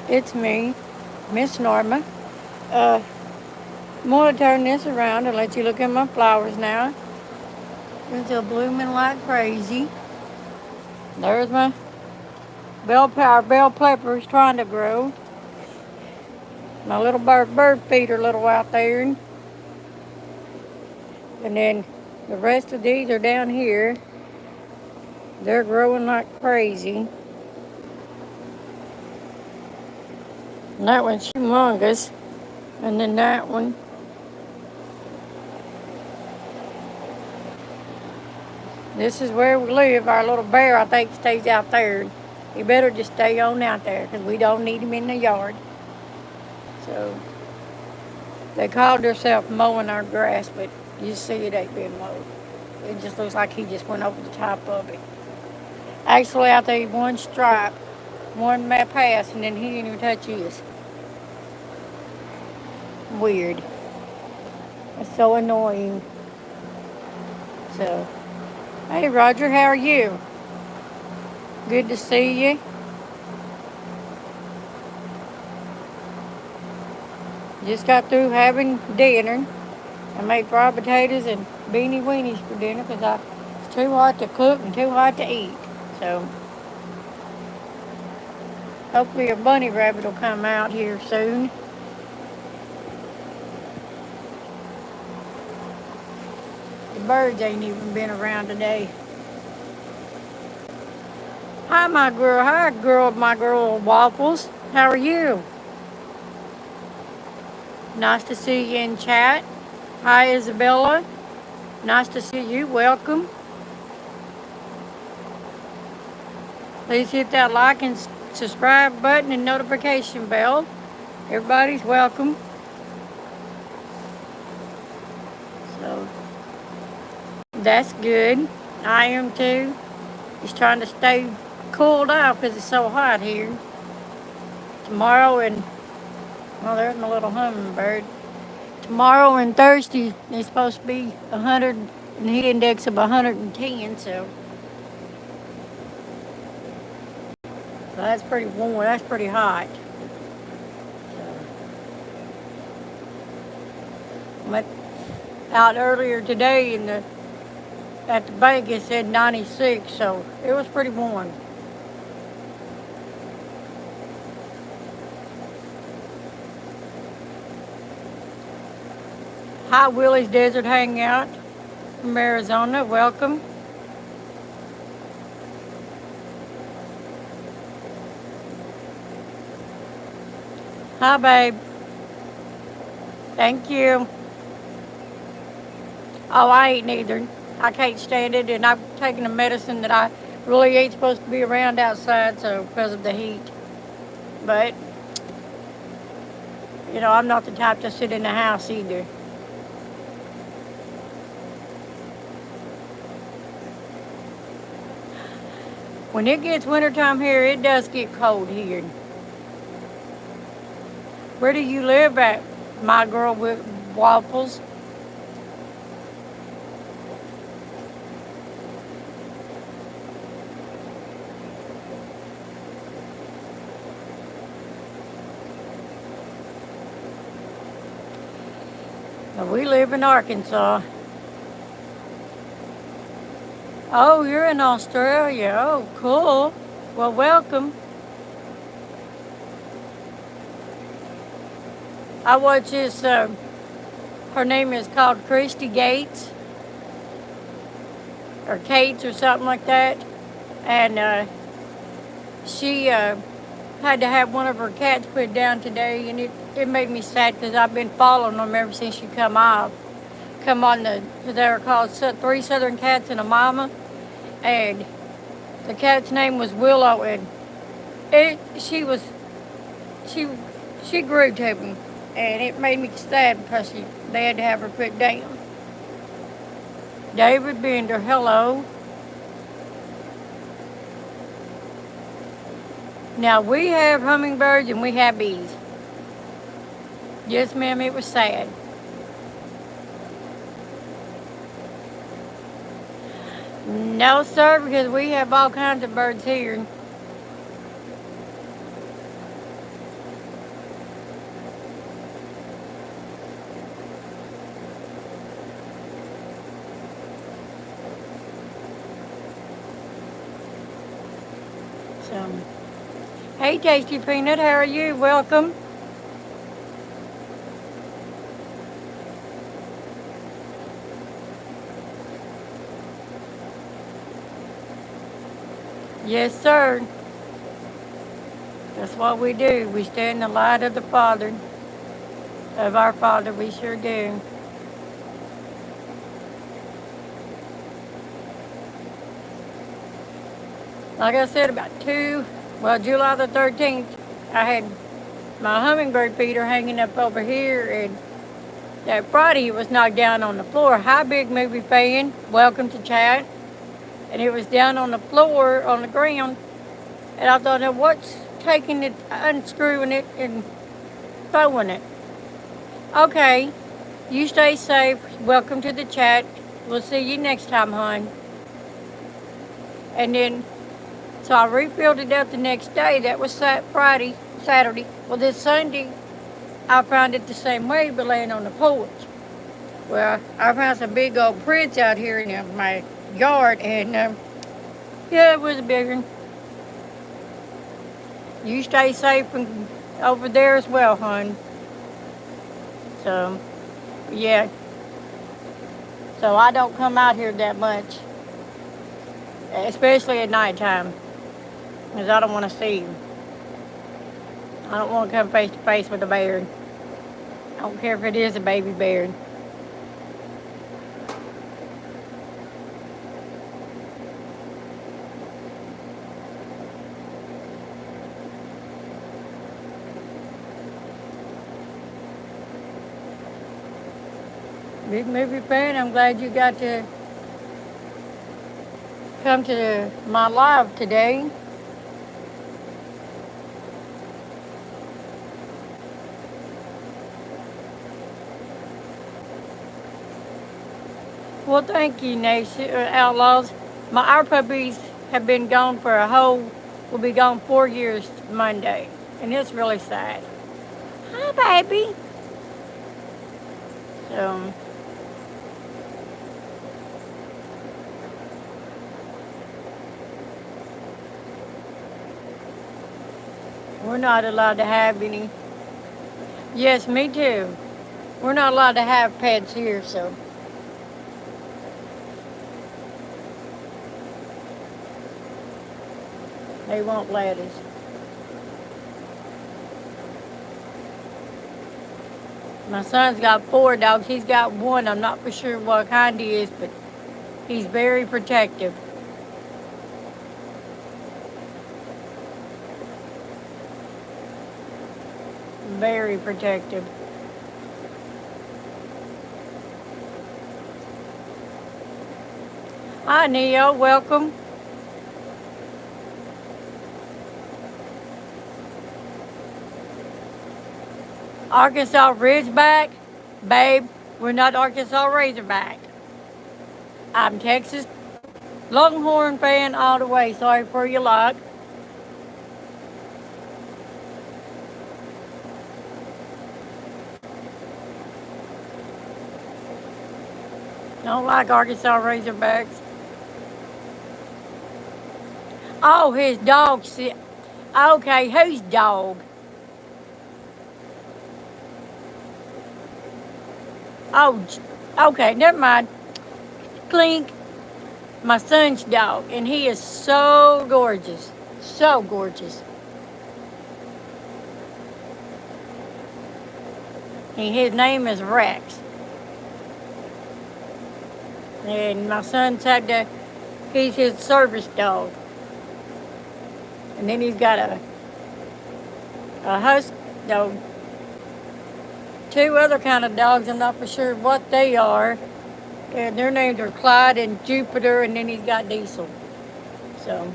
It's me, Miss Norma. Uh, I'm gonna turn this around and let you look at my flowers now. They're still blooming like crazy. There's my bell peppers trying to grow. My little bird feeder little out there. And then the rest of these are down here. They're growing like crazy. And that one's humongous. And then that one. This is where we live. Our little bear, I think, stays out there. He better just stay on out there because we don't need him in the yard. So they called themselves mowing our grass, but you see it ain't been mowed. It just looks like he just went over the top of it. Actually, out there, one stripe, one map pass, and then he didn't even touch his. Weird. It's so annoying. So, hey Roger, how are you? Good to see you. Just got through having dinner. I made fried potatoes and beanie weenies for dinner because it's too hot to cook and too hot to eat. So, hopefully a bunny rabbit will come out here soon. The birds ain't even been around today. Hi, my girl. Hi, girl. My girl Waffles. How are you? Nice to see you in chat. Hi, Isabella. Nice to see you. Welcome. Please hit that like and subscribe button and notification bell. Everybody's welcome. So, that's good. I am too. Just trying to stay cooled off because it's so hot here. Tomorrow and, well, there's my little hummingbird. Tomorrow and Thursday is supposed to be 100 and heat index of 110, so that's pretty warm. That's pretty hot. I went out earlier today at the bank. It said 96, so it was pretty warm. Hi, Willie's Desert Hangout from Arizona. Welcome. Hi, babe. Thank you. Oh, I ain't neither. I can't stand it, and I've taken a medicine that I really ain't supposed to be around outside, so because of the heat. But, I'm not the type to sit in the house either. When it gets wintertime here, it does get cold here. Where do you live at, my girl with Waffles? We live in Arkansas. Oh, you're in Australia. Oh, cool. Well, welcome. I watch this, her name is called Christy Gates, or Cates or something like that. And she had to have one of her cats put down today, and it made me sad because I've been following them ever since she come on they were called Three Southern Cats and a Mama, and the cat's name was Willow, and she grew to me, and it made me sad because they had to have her put down. David Bender, hello. Now we have hummingbirds and we have bees. Yes, ma'am, it was sad. No, sir, because we have all kinds of birds here. Hey, Tasty Peanut, how are you? Welcome. Yes, sir. That's what we do. We stand in the light of the Father, of our Father. We sure do. Like I said, July the 13th, I had my hummingbird feeder hanging up over here, and that Friday it was knocked down on the floor. Hi, Big Movie Fan. Welcome to chat. And it was down on the floor, on the ground, and I thought, now what's taking it, unscrewing it, and throwing it? Okay, you stay safe. Welcome to the chat. We'll see you next time, hon. And then, so I refilled it up the next day. That was Saturday. Well, this Sunday, I found it the same way, but laying on the porch. Well, I found some big old prints out here in my yard, and yeah, it was a big one. You stay safe and over there as well, hon. So, yeah. So I don't come out here that much, especially at nighttime, because I don't want to see him. I don't want to come face to face with a bear. I don't care if it is a baby bear. Big Movie Fan, I'm glad you got to come to my live today. Well, thank you, Nation Outlaws. Our puppies have been gone will be gone 4 years Monday, and it's really sad. Hi, baby. So, we're not allowed to have any. Yes, me too. We're not allowed to have pets here, so. They won't let us. My son's got 4 dogs. He's got one. I'm not for sure what kind he is, but he's very protective. Very protective. Hi, Neo. Welcome. Arkansas Ridgeback? Babe, we're not Arkansas Razorback. I'm Texas Longhorn fan all the way. Sorry for your luck. Don't like Arkansas Razorbacks. Oh, his dog. Okay, whose dog? Oh, okay, never mind. Clink, my son's dog, and he is so gorgeous. So gorgeous. And his name is Rex. And my son's he's his service dog. And then he's got a husky dog. 2 other kind of dogs, I'm not for sure what they are. And their names are Clyde and Jupiter, and then he's got Diesel. So.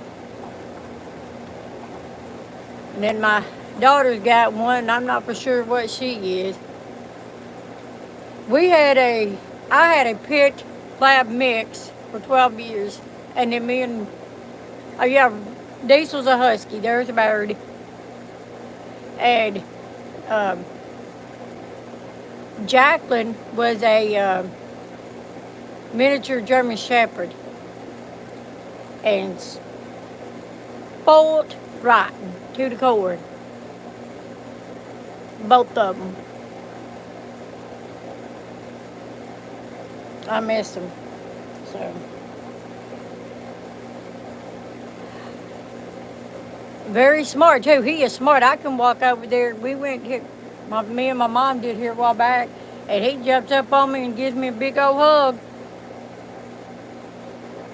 And then my daughter's got one, I'm not for sure what she is. I had a pit lab mix for 12 years, and then Diesel's a husky, there's a bird. And Jaclyn was a miniature German Shepherd, and spoiled rotten, to the core. Both of them. I miss them. So. Very smart too. He is smart. I can walk over there. We went here. Me and my mom did here a while back, and he jumps up on me and gives me a big old hug.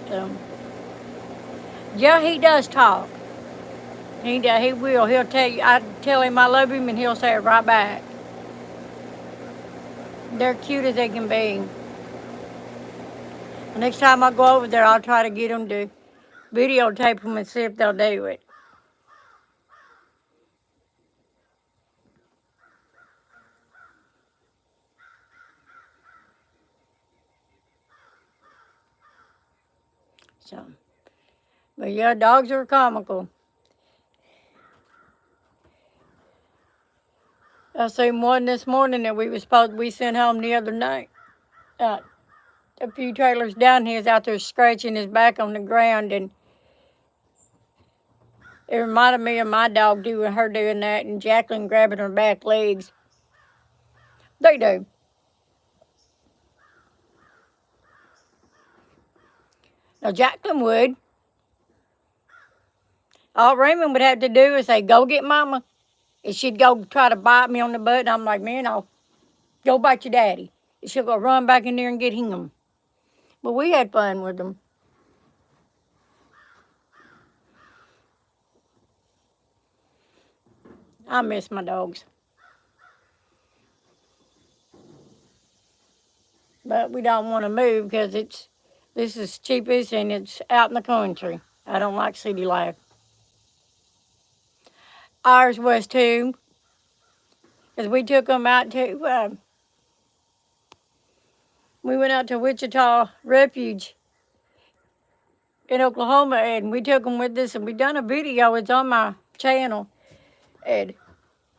So, yeah, he does talk. He does. He will. He'll tell you. I tell him I love him, and he'll say it right back. They're cute as they can be. Next time I go over there, I'll try to get them to videotape them and see if they'll do it. So, but yeah, dogs are comical. I seen one this morning that we sent home the other night. A few trailers down, he was out there scratching his back on the ground, and it reminded me of my dog doing that, and Jaclyn grabbing her back legs. They do. Now Jaclyn would. All Raymond would have to do is say, "Go get Mama," and she'd go try to bite me on the butt, and I'm like, "Man, I'll go bite your daddy." And she'll go run back in there and get him. But we had fun with them. I miss my dogs. But we don't want to move because this is cheapest and it's out in the country. I don't like city life. Ours was too, because we took them out to, we went out to Wichita Refuge in Oklahoma, and we took them with us, and we done a video. It's on my channel. And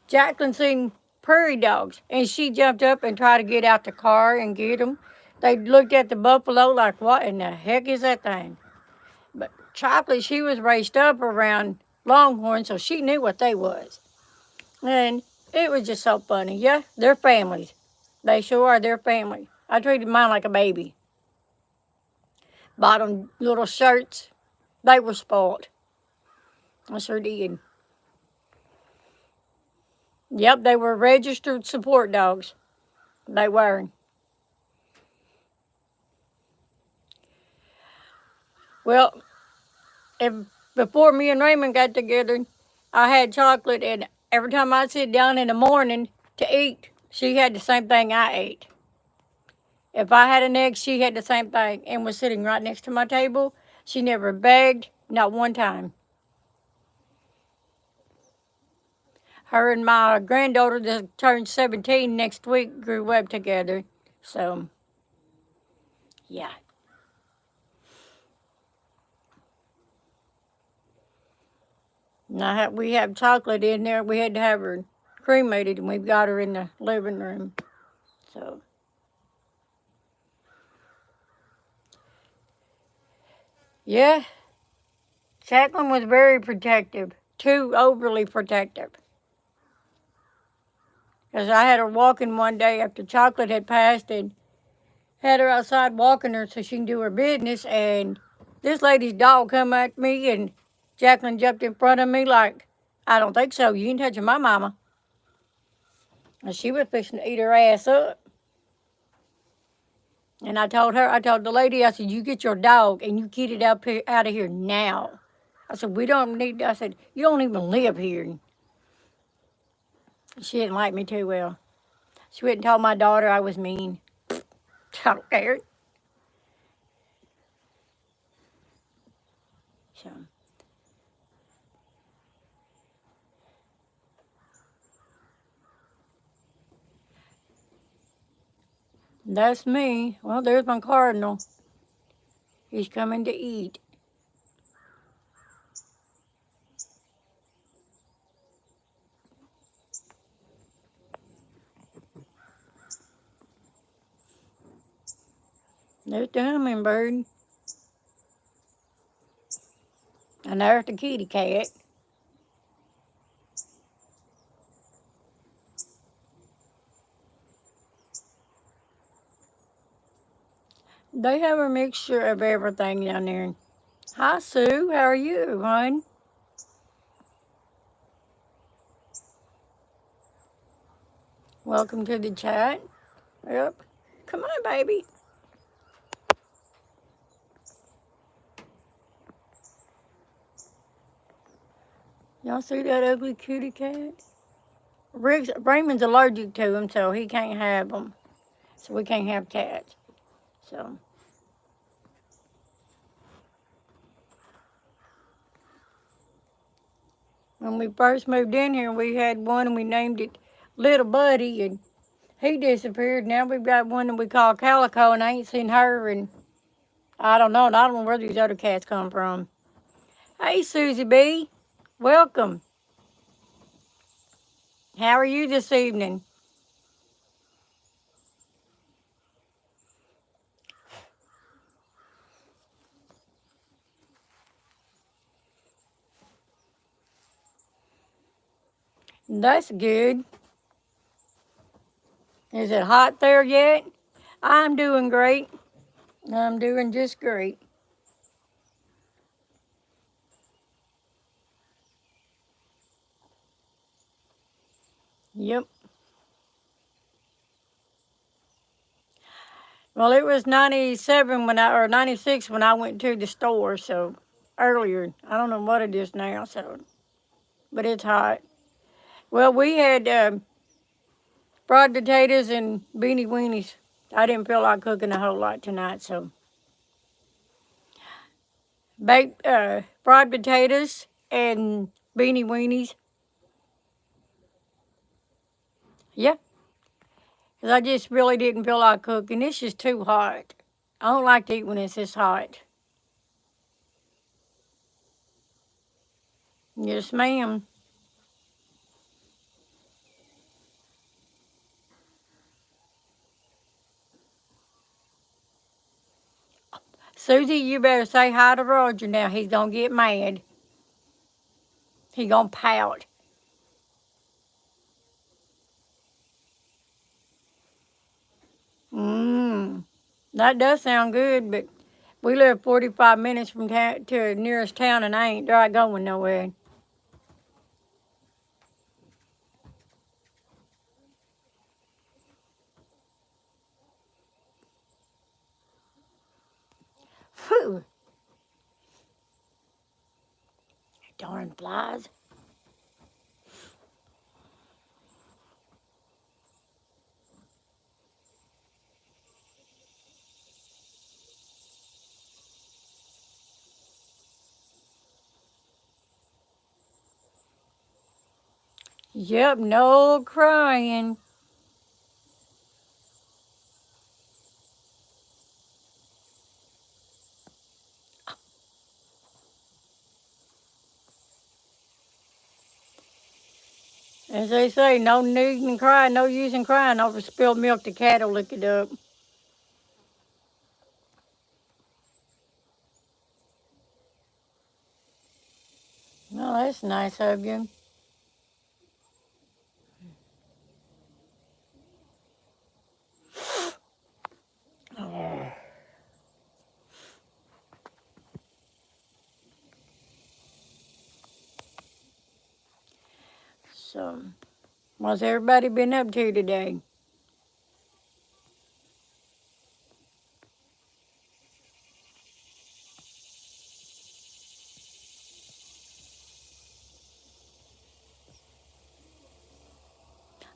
Jaclyn seen prairie dogs, and she jumped up and tried to get out the car and get them. They looked at the buffalo like, what in the heck is that thing? But Chocolate, she was raised up around Longhorn, so she knew what they was. And it was just so funny. Yeah, they're families. They sure are. They're family. I treated mine like a baby. Bought them little shirts. They were spoiled. I sure did. Yep, they were registered support dogs. They were. Well, before me and Raymond got together, I had Chocolate, and every time I'd sit down in the morning to eat, she had the same thing I ate. If I had an egg, she had the same thing and was sitting right next to my table. She never begged, not one time. Her and my granddaughter that turned 17 next week grew up together. So, yeah. Now we have Chocolate in there. We had to have her cremated, and we've got her in the living room. So, yeah. Jaclyn was very protective, too overly protective. Because I had her walking one day after Chocolate had passed, and had her outside walking her so she can do her business, and this lady's dog come at me, and Jaclyn jumped in front of me like, "I don't think so. You ain't touching my mama." And she was fixing to eat her ass up. And I told the lady, I said, "You get your dog and you get it out of here now." I said, I said, "You don't even live here." She didn't like me too well. She went and told my daughter I was mean. I don't care. So. That's me. Well, there's my cardinal. He's coming to eat. There's the hummingbird. And there's the kitty cat. They have a mixture of everything down there. Hi, Sue. How are you, hon? Welcome to the chat. Yep. Come on, baby. Y'all see that ugly kitty cat? Raymond's allergic to them, so he can't have them. So we can't have cats. So when we first moved in here, we had one and we named it Little Buddy, and he disappeared. Now we've got one that we call Calico, and I ain't seen her, and I don't know. And I don't know where these other cats come from. Hey, Susie B. Welcome. How are you this evening? That's good. Is it hot there yet? I'm doing great. I'm doing just great. Yep. Well, it was 97 or 96 when I went to the store, so earlier. I don't know what it is now, so, but it's hot. Well, we had fried potatoes and beanie weenies. I didn't feel like cooking a whole lot tonight, so baked fried potatoes and beanie weenies. Yeah, 'cause I just really didn't feel like cooking. It's just too hot. I don't like to eat when it's this hot. Yes, ma'am. Susie, you better say hi to Roger now. He's gonna get mad. He gonna pout. Mmm. That does sound good, but we live 45 minutes from to the nearest town, and I ain't going nowhere. Phew. Darn flies. Yep, no crying. As they say, no need in crying, no use in crying over spilled milk. The cat will lick it up. Well, that's nice of you. Oh. So, what's everybody been up to today?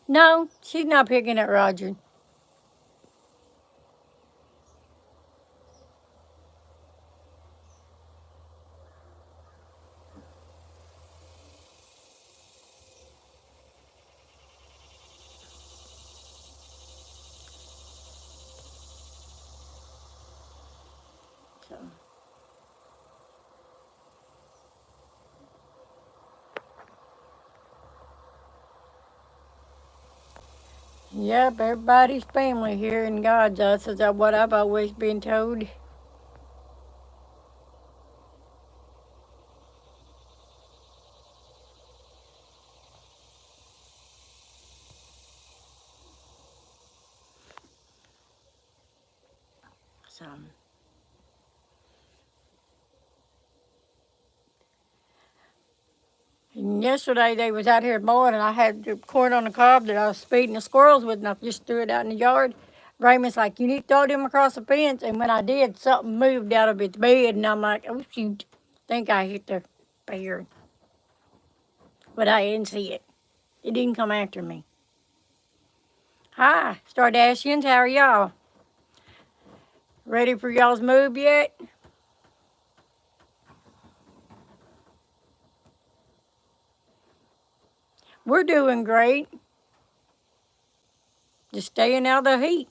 No, she's not picking at Roger. So. Yep, everybody's family here in God's us. Is that what I've always been told? So, and yesterday they was out here mowing, and I had the corn on the cob that I was feeding the squirrels with, and I just threw it out in the yard. Raymond's like, you need to throw them across the fence. And when I did, something moved out of its bed, and I'm like, oh shoot, think I hit the bear. But I didn't see it. It didn't come after me. Hi, Stardashians, how are y'all? Ready for y'all's move yet? We're doing great. Just staying out of the heat.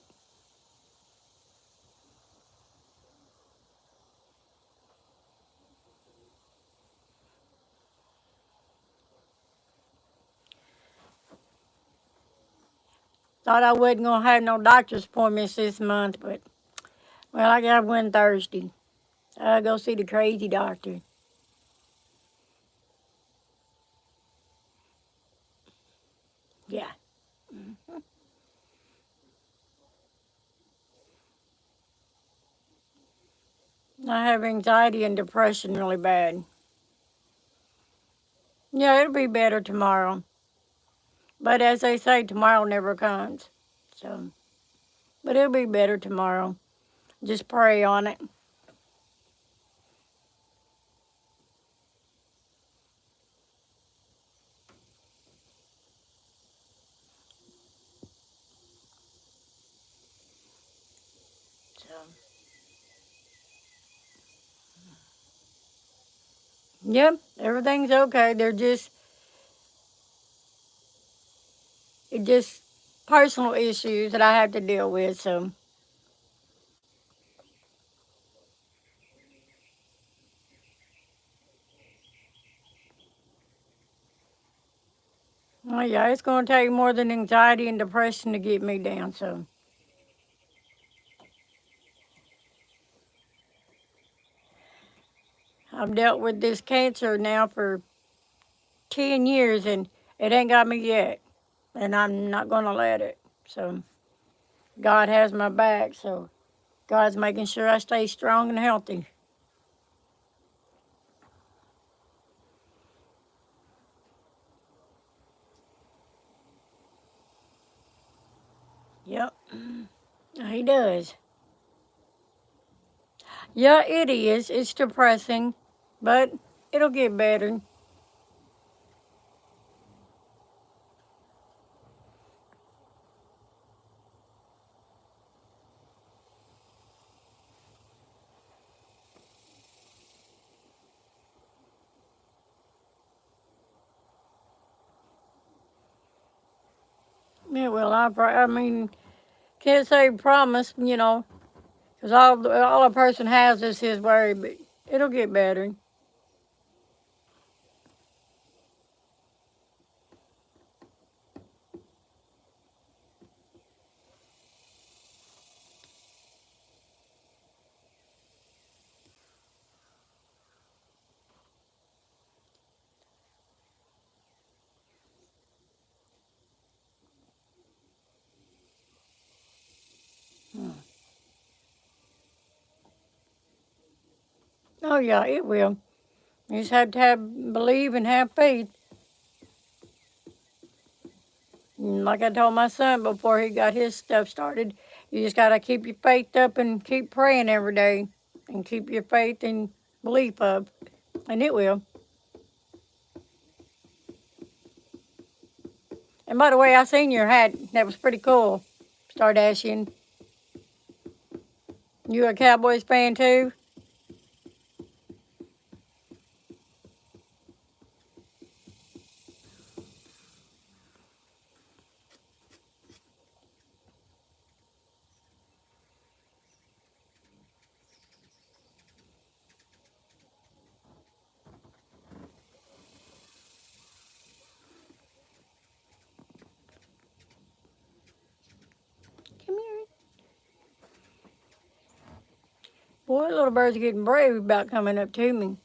Thought I wasn't going to have no doctor's appointments this month, but, well, I got one Thursday. I'll go see the crazy doctor. Yeah. I have anxiety and depression really bad. Yeah, it'll be better tomorrow. But as they say, tomorrow never comes. So, but it'll be better tomorrow. Just pray on it. So, yep, everything's okay. It's just personal issues that I have to deal with. So, well, yeah, it's going to take more than anxiety and depression to get me down. So, I've dealt with this cancer now for 10 years and it ain't got me yet. And I'm not going to let it. So, God has my back. So, God's making sure I stay strong and healthy. Yep, he does. Yeah, it is. It's depressing, but it'll get better. Yeah, well, I mean, can't say promise, because all a person has is his worry, but it'll get better. Oh yeah, it will. You just have to believe and have faith. And like I told my son before he got his stuff started, you just gotta keep your faith up and keep praying every day, and keep your faith and belief up, and it will. And by the way, I seen your hat. That was pretty cool, Stardashian. You a Cowboys fan too? Come here. Boy, little bird's getting brave about coming up to me.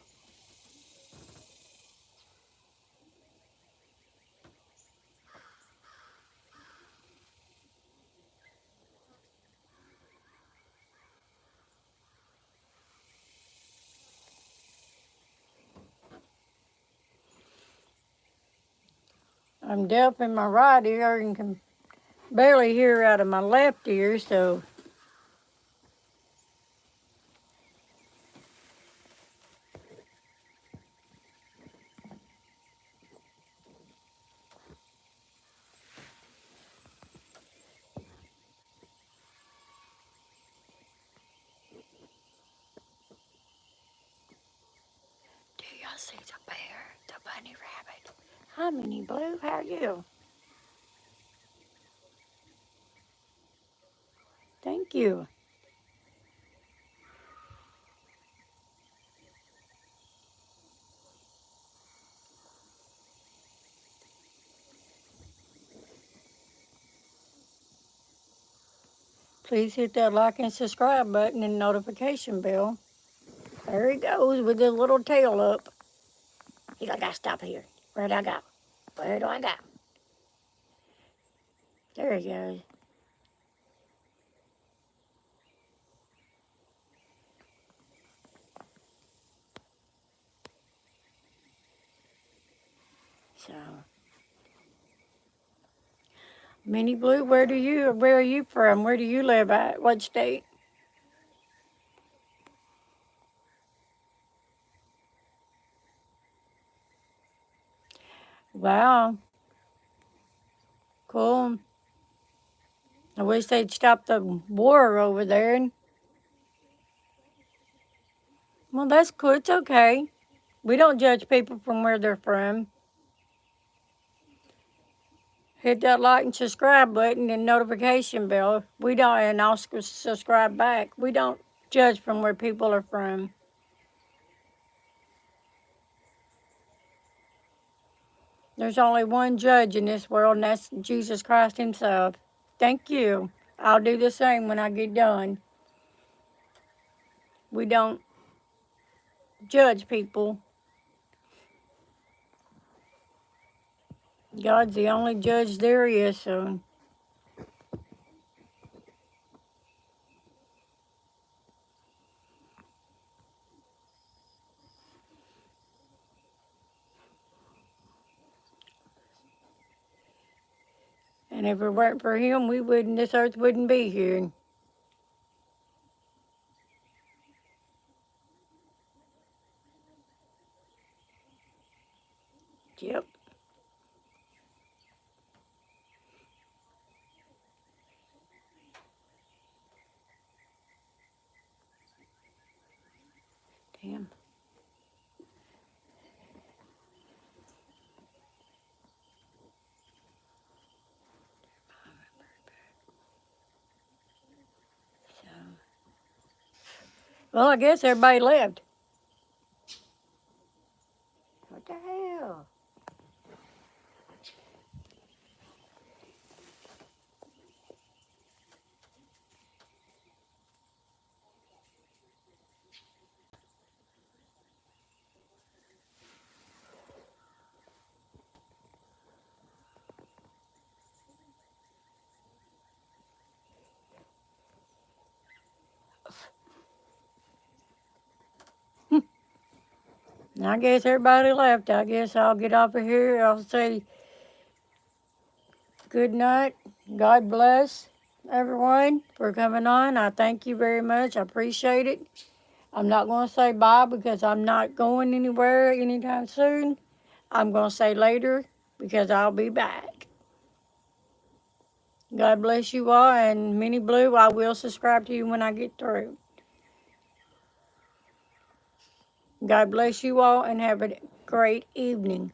I'm deaf in my right ear and can barely hear out of my left ear, so do y'all see the bear, the bunny rabbit? Hi, Minnie Blue, how are you? Thank you. Please hit that like and subscribe button and notification bell. There he goes with his little tail up. He's like, I gotta stop here. Where'd I go? Where do I go? There he goes. So, Minnie Blue, where are you from? Where do you live at? What state? Wow, cool. I wish they'd stop the war over there. Well, that's cool. It's okay. We don't judge people from where they're from. Hit that like and subscribe button and notification bell. We don't, and I'll subscribe back. We don't judge from where people are from. There's only one judge in this world, and that's Jesus Christ himself. Thank you. I'll do the same when I get done. We don't judge people. God's the only judge there is, so. And if it weren't for him, this earth wouldn't be here. Yep. Damn. So. Well, I guess everybody left. What the hell? I guess everybody left. I guess I'll get off of here. I'll say good night. God bless everyone for coming on. I thank you very much. I appreciate it. I'm not going to say bye because I'm not going anywhere anytime soon. I'm going to say later because I'll be back. God bless you all. And Minnie Blue, I will subscribe to you when I get through. God bless you all and have a great evening.